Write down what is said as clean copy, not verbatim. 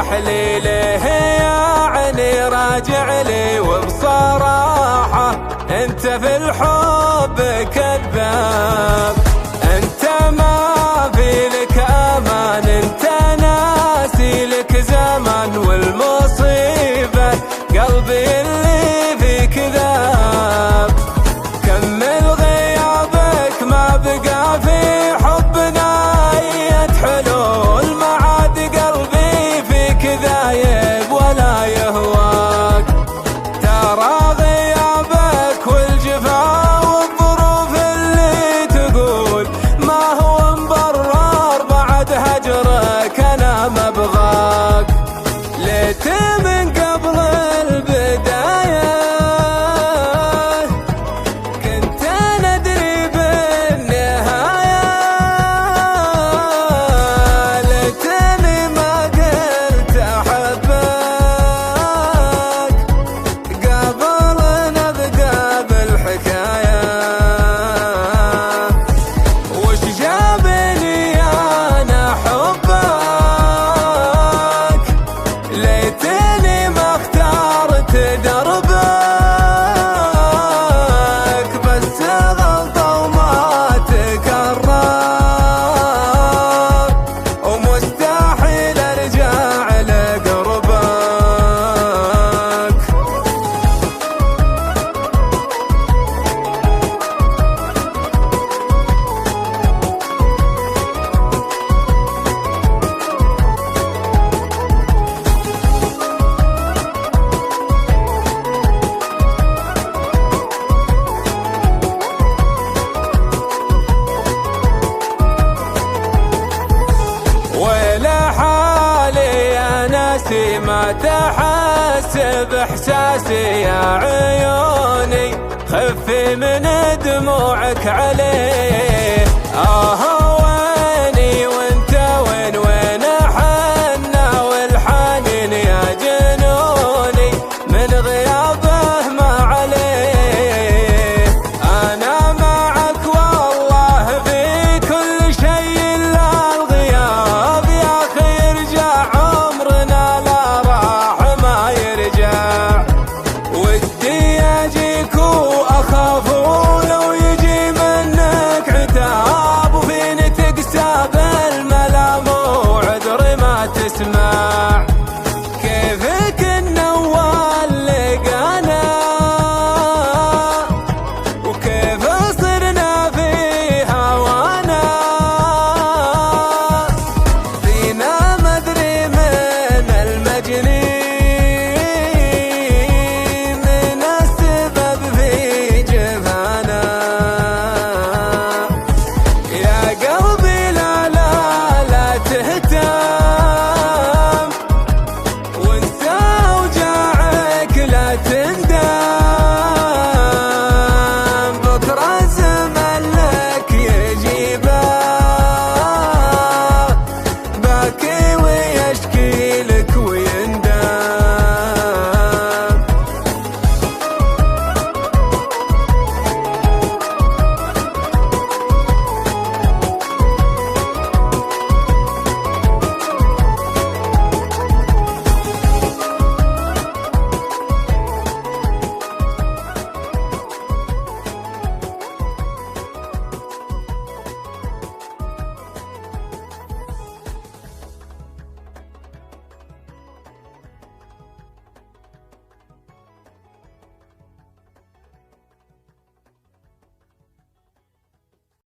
تحليله يعني راجع لي وبصراحة انت في الحب كذاب. انت ما في لك امان، انت ناسي لك زمان، والمصيبة قلبي اللي فيك ذاب. كمل غيابك ما بقى في حبنا اية حلول، ما عاد قلبي فيك ذايب ولا يهواك. ترى غيابك والجفا والظروف اللي تقول ما هو مبرر بعد هجرك، انا ما ابغاك. ليت من قبل البداية كنت ندري بالنهاية، ليتني ما قلت أحبك قبل نبدأ بالحكاية. وش جابني أنا حبك، ليتني ما اخترت دربك، بس غلطة وما تكرر، ومستحيل ارجع لقربك. ويلا حالي يا ناسي ما تحس باحساسي، يا عيوني خفي من دموعك عليه.